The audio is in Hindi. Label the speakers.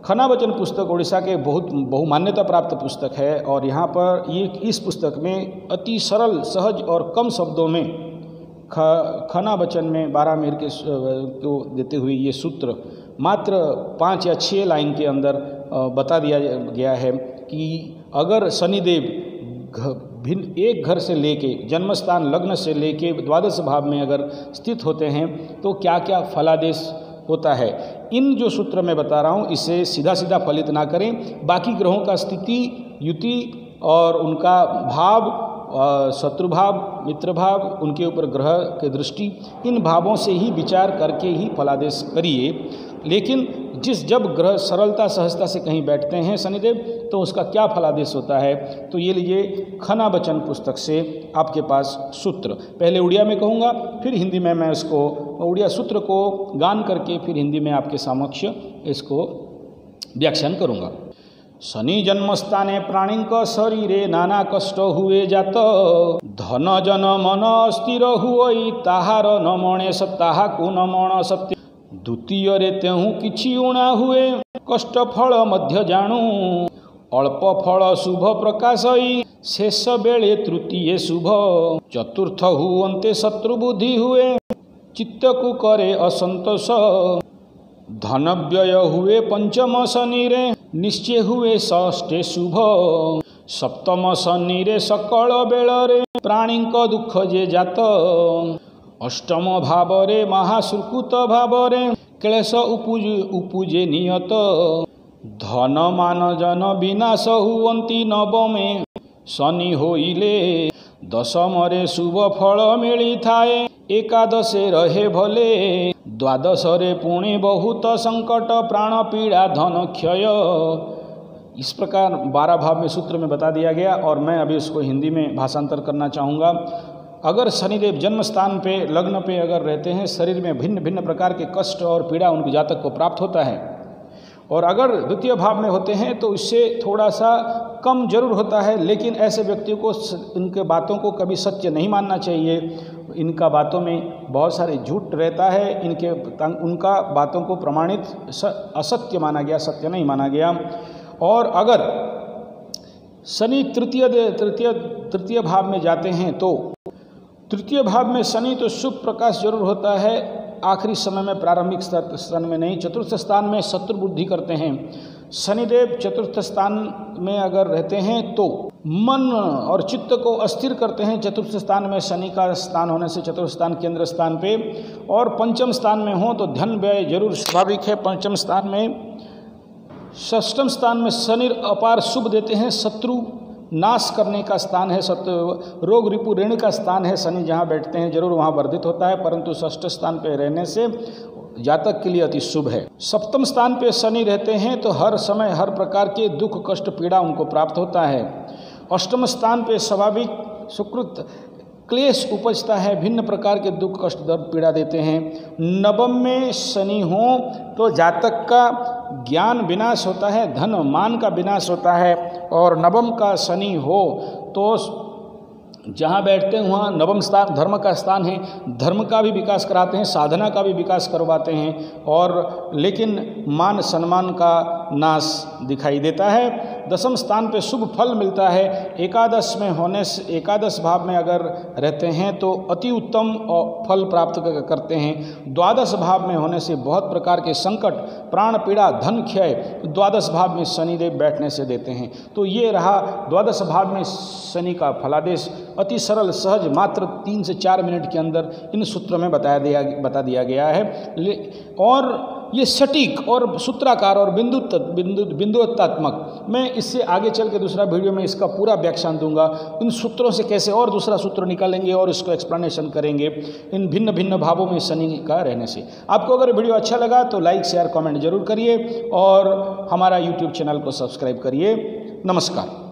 Speaker 1: खनावचन पुस्तक उड़ीसा के बहुत बहुमान्यता प्राप्त पुस्तक है और यहाँ पर ये इस पुस्तक में अति सरल सहज और कम शब्दों में खनावचन में 12 मीर के को देते हुए ये सूत्र मात्र 5 या 6 लाइन के अंदर बता दिया गया है कि अगर शनिदेव भिन्न एक घर से लेके जन्मस्थान लग्न से लेके द्वादश भाव में अगर स्थित होते हैं तो क्या क्या फलादेश होता है। इन जो सूत्र मैं बता रहा हूँ इसे सीधा सीधा फलित ना करें। बाकी ग्रहों का स्थिति युति और उनका भाव, शत्रु भाव, मित्र भाव, उनके ऊपर ग्रह के दृष्टि, इन भावों से ही विचार करके ही फलादेश करिए। लेकिन जब ग्रह सरलता सहजता से कहीं बैठते हैं शनिदेव तो उसका क्या फलादेश होता है, तो ये लीजिए खनावचन पुस्तक से आपके पास सूत्र। पहले उड़िया में कहूँगा, फिर हिंदी में मैं इसको उड़िया सूत्र को गान करके फिर हिंदी में आपके समक्ष इसको व्याख्यान करूँगा। शनि जन्मस्थाने प्राणीक शरीरे नाना कष्ट हुए जात, धन जन मन स्थिर हुई ताहार न मणे सत्ताहा को न मण सत्य, द्वितीय रे तेहू किछि उणा हुए कष्ट फल मध्य जानू, अल्प फल शुभ प्रकाशई शेष बेले तृतीय शुभ, चतुर्थ हुअन्ते शत्रु बुद्धि हुए चित्त को करे असंतोष, धन व्यय हुए पंचम शनि रे निश्चय हुए षष्ठे शुभ, सप्तम शनि रे सकल बेल रे प्राणी को दुख जे जात, अष्टम भाव रे महासुकृत भाव रे क्लेश उपुजे नियत, धन मान जन विनाश हुअन्ति नवमे शनि होइले, दशम रे शुभ फल मिली थाए एकादशे रहे भले, द्वादश रे पुणे बहुत संकट प्राण पीड़ा धन क्षय। इस प्रकार 12 भाव में सूत्र में बता दिया गया और मैं अभी इसको हिंदी में भाषांतर करना चाहूँगा। अगर शनिदेव जन्म स्थान पे लग्न पे अगर रहते हैं, शरीर में भिन्न भिन्न प्रकार के कष्ट और पीड़ा उनके जातक को प्राप्त होता है, और अगर द्वितीय भाव में होते हैं तो इससे थोड़ा सा कम जरूर होता है, लेकिन ऐसे व्यक्तियों को इनके बातों को कभी सत्य नहीं मानना चाहिए। इनका बातों में बहुत सारे झूठ रहता है, उनका बातों को प्रमाणित असत्य माना गया, सत्य नहीं माना गया। और अगर शनि तृतीय भाव में जाते हैं तो तृतीय भाव में शनि तो शुभ प्रकाश जरूर होता है, आखिरी समय में, प्रारंभिक स्थान में नहीं। चतुर्थ स्थान में शत्रु बुद्धि करते हैं। शनिदेव चतुर्थ स्थान में अगर रहते हैं तो मन और चित्त को अस्थिर करते हैं। चतुर्थ स्थान में शनि का स्थान होने से चतुर्थ स्थान केंद्र स्थान पे, और पंचम स्थान में हो तो धन व्यय जरूर स्वाभाविक है पंचम स्थान में। षष्ठम स्थान में शनि अपार शुभ देते हैं, शत्रु नाश करने का स्थान है, रोग रिपु ऋण का स्थान है। शनि जहाँ बैठते हैं जरूर वहाँ वर्धित होता है, परंतु षष्ठ स्थान पे रहने से जातक के लिए अति शुभ है। सप्तम स्थान पे शनि रहते हैं तो हर समय हर प्रकार के दुख कष्ट पीड़ा उनको प्राप्त होता है। अष्टम स्थान पे स्वाभाविक सुकृत क्लेश उपजता है, भिन्न प्रकार के दुख कष्ट दर्द पीड़ा देते हैं। नवम में शनि हो तो जातक का ज्ञान विनाश होता है, धन मान का विनाश होता है। और नवम का शनि हो तो जहाँ बैठते हैं वहाँ नवम स्थान धर्म का स्थान है, धर्म का भी विकास कराते हैं, साधना का भी विकास करवाते हैं, और लेकिन मान सम्मान का नाश दिखाई देता है। दसम स्थान पे शुभ फल मिलता है। एकादश में होने से, एकादश भाव में अगर रहते हैं तो अति उत्तम फल प्राप्त करते हैं। द्वादश भाव में होने से बहुत प्रकार के संकट, प्राण पीड़ा, धन क्षय द्वादश भाव में शनिदेव बैठने से देते हैं। तो ये रहा द्वादश भाव में शनि का फलादेश। अति सरल सहज मात्र 3 से 4 मिनट के अंदर इन सूत्रों में बता दिया गया है। और ये सटीक और सूत्राकार और बिंदुत्वात्मक, मैं इससे आगे चल के दूसरा वीडियो में इसका पूरा व्याख्यान दूंगा। इन सूत्रों से कैसे और दूसरा सूत्र निकालेंगे और इसको एक्सप्लेनेशन करेंगे इन भिन्न भिन्न भावों में शनि का रहने से। आपको अगर वीडियो अच्छा लगा तो लाइक शेयर कमेंट जरूर करिए और हमारा यूट्यूब चैनल को सब्सक्राइब करिए। नमस्कार।